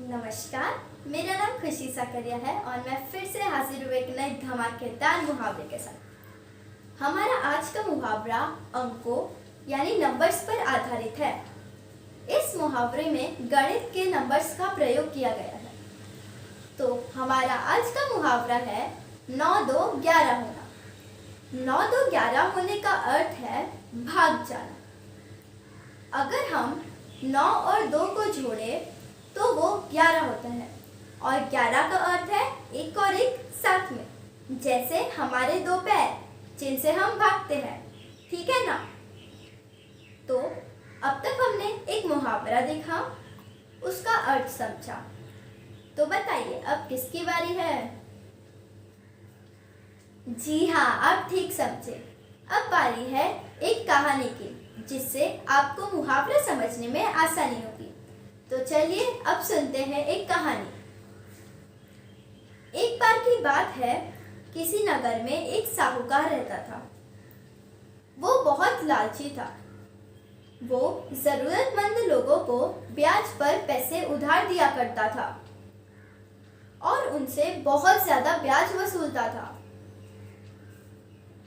नमस्कार, मेरा नाम खुशी साकरिया है और मैं फिर से हाजिर हुए एक नए धमाकेदार मुहावरे के साथ। हमारा आज का मुहावरा अंकों यानी नंबर्स पर आधारित है। इस मुहावरे में गणित के नंबर्स का प्रयोग किया गया है। तो हमारा आज का मुहावरा है 9 2 11 होना। 9 2 11 होने का अर्थ है भाग जाना। अगर हम 9 और 2 को जोड़े तो वो 11 होता है और 11 का अर्थ है एक और एक साथ में, जैसे हमारे दो पैर जिनसे हम भागते हैं, ठीक है ना। तो अब तक हमने एक मुहावरा देखा, उसका अर्थ समझा। तो बताइए अब किसकी बारी है? जी हाँ, आप ठीक समझे। अब बारी है एक कहानी की, जिससे आपको मुहावरा समझने में आसानी होगी। तो चलिए अब सुनते हैं एक कहानी। एक बार की बात है, किसी नगर में एक साहूकार रहता था। वो बहुत लालची था। वो जरूरतमंद लोगों को ब्याज पर पैसे उधार दिया करता था और उनसे बहुत ज्यादा ब्याज वसूलता था।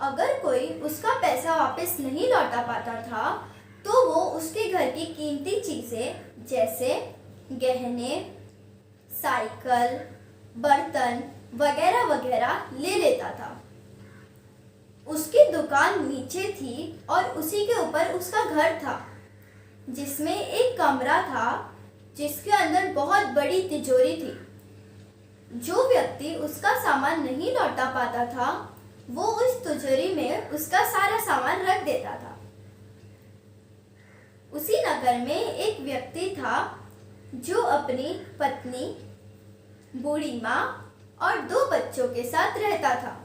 अगर कोई उसका पैसा वापस नहीं लौटा पाता था तो वो उसके घर की कीमती चीजें जैसे गहने, साइकिल, बर्तन वगैरह वगैरह ले लेता था। उसकी दुकान नीचे थी और उसी के ऊपर उसका घर था, जिसमें एक कमरा था जिसके अंदर बहुत बड़ी तिजोरी थी। जो व्यक्ति उसका सामान नहीं लौटा पाता था वो उस तिजोरी में उसका सारा सामान रख देता था। उसी नगर में एक व्यक्ति था जो अपनी पत्नी, बूढ़ी माँ और 2 बच्चों के साथ रहता था।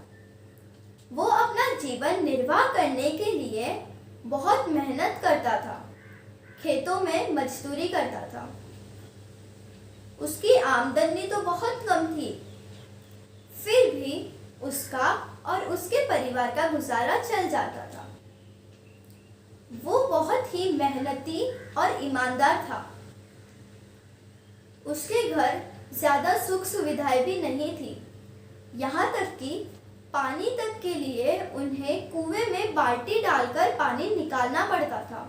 वो अपना जीवन निर्वाह करने के लिए बहुत मेहनत करता था, खेतों में मजदूरी करता था। उसकी आमदनी तो बहुत कम थी, फिर भी उसका और उसके परिवार का गुजारा चल जाता था। वो बहुत ही मेहनती और ईमानदार था। उसके घर ज्यादा सुख सुविधाएं भी नहीं थी, यहाँ तक कि पानी तक के लिए उन्हें कुएं में बाल्टी डालकर पानी निकालना पड़ता था।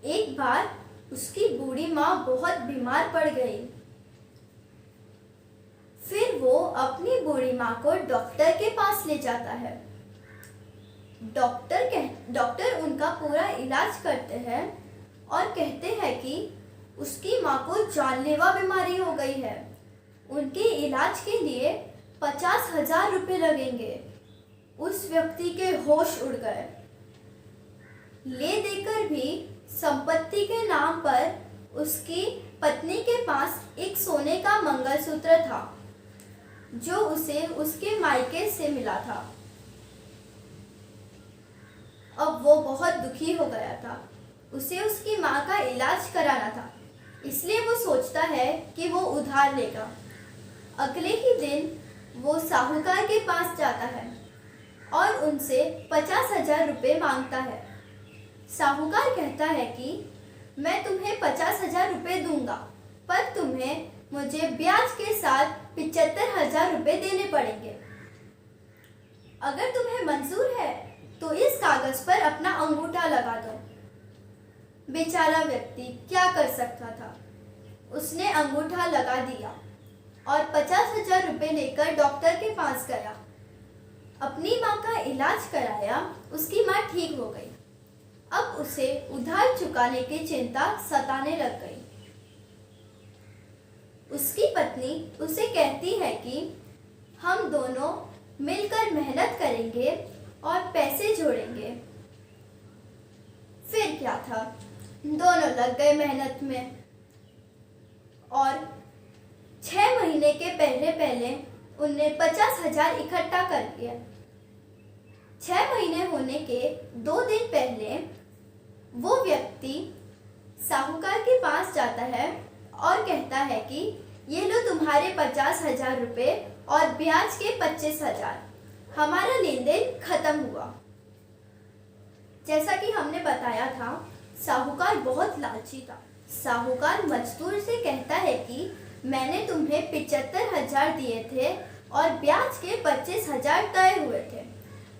एक बार उसकी बूढ़ी माँ बहुत बीमार पड़ गई। फिर वो अपनी बूढ़ी माँ को डॉक्टर के पास ले जाता है। डॉक्टर उनका पूरा इलाज करते हैं और कहते हैं कि उसकी माँ को जानलेवा बीमारी हो गई है। उनके इलाज के लिए 50,000 रुपये लगेंगे। उस व्यक्ति के होश उड़ गए। ले देकर भी संपत्ति के नाम पर उसकी पत्नी के पास एक सोने का मंगलसूत्र था जो उसे उसके मायके से मिला था। अब वो बहुत दुखी हो गया था। उसे उसकी माँ का इलाज कराना था, इसलिए वो सोचता है कि वो उधार लेगा। अगले ही दिन वो साहूकार के पास जाता है और उनसे 50,000 रुपये मांगता है। साहूकार कहता है कि मैं तुम्हें 50,000 रुपये दूंगा, पर तुम्हें मुझे ब्याज के साथ 75,000 रुपये देने पड़ेंगे। अगर तुम्हें मंजूर है तो इस कागज पर अपना अंगूठा लगा दो। बेचारा व्यक्ति क्या कर सकता था, उसने अंगूठा लगा दिया और 50,000 रुपये लेकर डॉक्टर के पास गया। अपनी माँ का इलाज कराया, उसकी माँ ठीक हो गई। अब उसे उधार चुकाने की चिंता सताने लग गई। उसकी पत्नी उसे कहती है कि हम दोनों मिलकर मेहनत करेंगे और पैसे जोड़ेंगे। फिर क्या था, दोनों लग गए मेहनत में और 6 महीने के पहले उनने 50,000 इकट्ठा कर लिया। 6 महीने होने के 2 दिन पहले वो व्यक्ति साहूकार के पास जाता है और कहता है कि ये लो तुम्हारे 50,000 रुपये और ब्याज के 25,000। हमारा लेन देन खत्म हुआ। जैसा कि हमने बताया था, साहूकार बहुत लालची था। साहूकार मजदूर से कहता है कि मैंने तुम्हें 75,000 दिए थे और ब्याज के 25,000 तय हुए थे।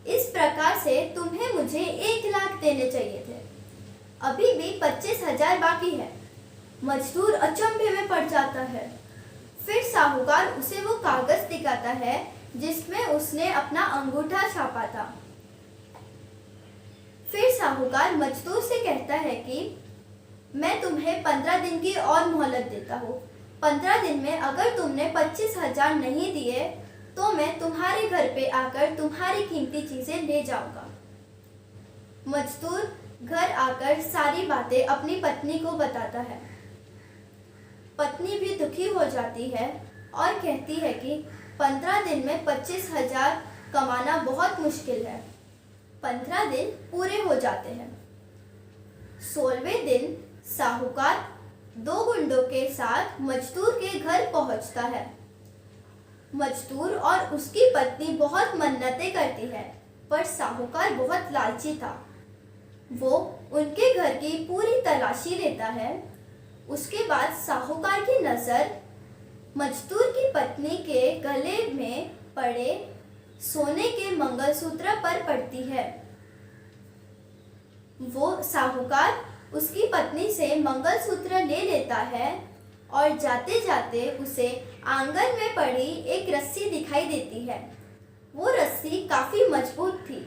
इस प्रकार से तुम्हें मुझे 1,00,000 देने चाहिए थे। अभी भी 25,000 बाकी है। मजदूर अचंभे में पड़ जाता है। फिर साहूकार उसे वो कागज दिखाता है जिसमें उसने अपना अंगूठा छापा था। फिर साहूकार मजदूर से कहता है कि मैं तुम्हें 15 दिन की और मोहलत देता हूँ। 15 दिन में अगर तुमने 25,000 नहीं दिए तो मैं तुम्हारे घर पे आकर तुम्हारी कीमती चीजें ले जाऊंगा। मजदूर घर आकर सारी बातें अपनी पत्नी को बताता है। पत्नी भी दुखी हो जाती है और कहती है कि 15 दिन में 25,000 कमाना बहुत मुश्किल है। 15 दिन पूरे हो जाते हैं। 16वें दिन साहूकार 2 गुंडों के साथ मजदूर के घर पहुंचता है। मजदूर और उसकी पत्नी बहुत मन्नतें करती है, पर साहूकार बहुत लालची था। वो उनके घर की पूरी तलाशी लेता है। उसके बाद साहूकार की नजर मजदूर की पत्नी के गले में पड़े सोने के मंगलसूत्र पर पड़ती है। वो साहूकार उसकी पत्नी से मंगलसूत्र ले लेता है और जाते जाते उसे आंगन में पड़ी एक रस्सी दिखाई देती है। वो रस्सी काफी मजबूत थी।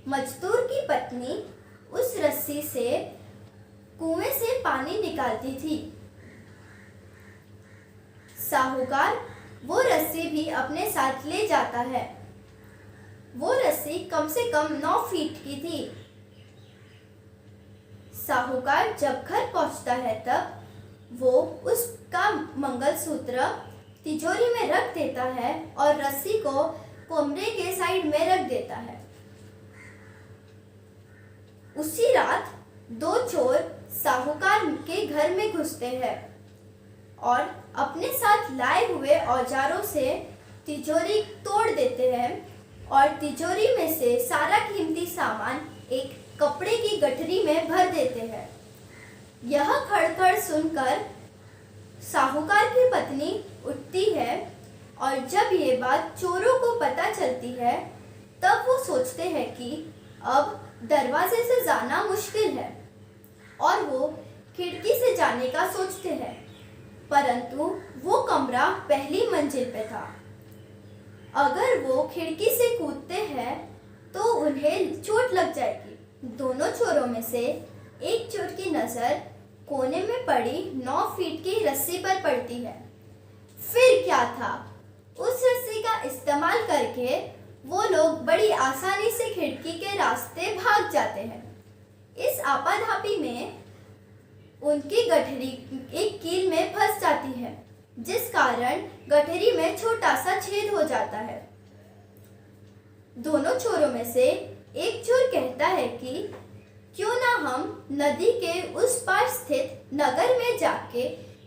मजदूर की पत्नी उस रस्सी से कुएं से पानी निकालती थी। साहूकार वो रस्सी भी अपने साथ ले जाता है। वो रस्सी कम से कम 9 फीट की थी। साहूकार जब घर पहुंचता है तब वो उसका मंगलसूत्र तिजोरी में रख देता है और रस्सी को कमरे के साइड में रख देता है। उसी रात 2 चोर साहूकार के घर में घुसते हैं और अपने साथ लाए हुए औजारों से तिजोरी तोड़ देते हैं और तिजोरी में से सारा कीमती सामान एक कपड़े की गठरी में भर देते हैं। यह खड़खड़ सुनकर साहूकार की पत्नी उठती है और जब ये बात चोरों को पता चलती है तब वो सोचते हैं कि अब दरवाजे से जाना मुश्किल है और वो खिड़की से जाने का सोचते हैं, परंतु वो कमरा पहली मंजिल पे था। अगर वो खिड़की से कूदते हैं तो उन्हें चोट लग जाएगी। दोनों चोरों में से एक चोर की नजर कोने में पड़ी 9 फीट की रस्सी पर पड़ती है। फिर क्या था, उस रस्सी का इस्तेमाल करके वो लोग बड़ी आसानी से खिड़की के रास्ते भाग जाते हैं। इस आपाधापी में उनकी गठरी एक कील में फंस जाती है, जिस कारण गठरी में छोटा सा छेद हो जाता है। दोनों चोरों में से एक चोर कहता है कि क्यों ना हम नदी के उस पार स्थित नगर में जाके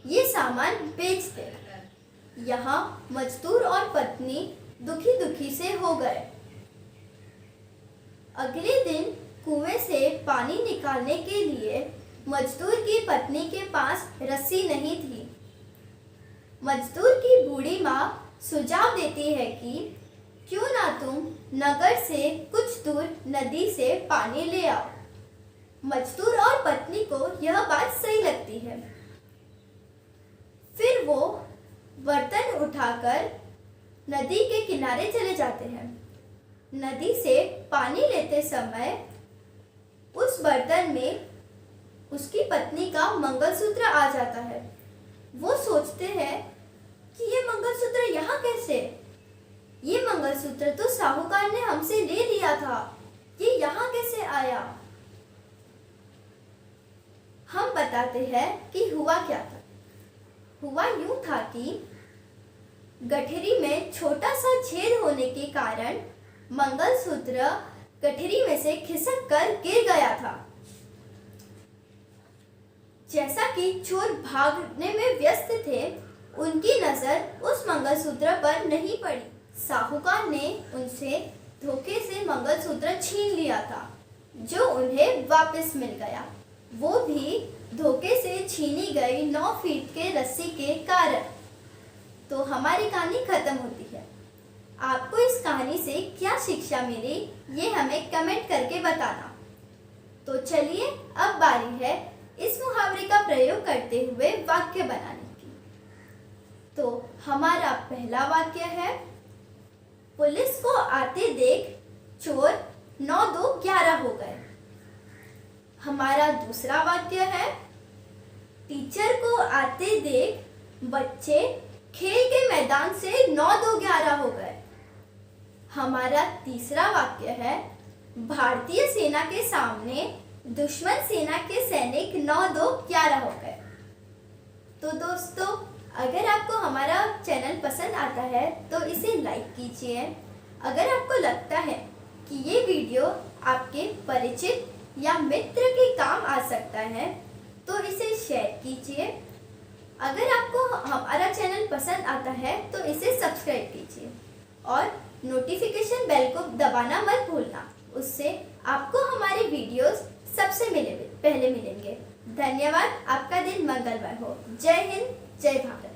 ये सामान बेच दें। यहाँ मजदूर और पत्नी दुखी दुखी से हो गए। अगले दिन कुएं से पानी निकालने के लिए मजदूर की पत्नी के पास रस्सी नहीं थी। मजदूर की बूढ़ी माँ सुझाव देती है कि क्यों ना तुम नगर से कुछ दूर नदी से पानी ले आओ। मजदूर और पत्नी को यह बात सही लगती है। फिर वो बर्तन उठाकर नदी के किनारे चले जाते हैं। नदी से पानी लेते समय उस बर्तन में उसकी पत्नी का मंगलसूत्र आ जाता है। वो सोचते हैं कि ये मंगलसूत्र यहाँ कैसे? ये मंगलसूत्र तो साहूकार ने हमसे ले लिया था, ये यहाँ कैसे आया? हम बताते हैं कि हुआ क्या था। हुआ यूं था कि गठरी में छोटा सा छेद होने के कारण मंगलसूत्र गठरी में से खिसक कर गिर गया था। जैसा कि चोर भागने में व्यस्त थे, उनकी नजर उस मंगलसूत्र पर नहीं पड़ी। साहूकार ने उनसे धोखे से मंगलसूत्र छीन लिया था, जो उन्हें वापस मिल गया, वो भी धोखे से छीनी गई 9 फीट के रस्सी के कारण। तो हमारी कहानी खत्म होती है। आपको इस कहानी से क्या शिक्षा मिली, ये हमें कमेंट करके बताना। तो चलिए अब बारी है इस मुहावरे का प्रयोग करते हुए वाक्य बनाने की। तो हमारा पहला वाक्य है, पुलिस को आते देख चोर 9 2 11 हो गए। हमारा दूसरा वाक्य है, टीचर को आते देख बच्चे खेल के मैदान से 9 2 11 हो गए। हमारा तीसरा वाक्य है, भारतीय सेना के सामने दुश्मन सेना के सैनिक 9 2 11 हो गए। तो दोस्तों, अगर आपको हमारा चैनल पसंद आता है तो इसे लाइक कीजिए। अगर आपको लगता है कि ये वीडियो आपके परिचित या मित्र के काम आ सकता है तो इसे शेयर कीजिए। अगर आपको हमारा चैनल पसंद आता है तो इसे सब्सक्राइब कीजिए और नोटिफिकेशन बेल को दबाना मत भूलना। उससे आपको हमारे वीडियोस सबसे पहले मिलेंगे। धन्यवाद। आपका दिन मंगलमय हो। जय हिंद, जय भारत।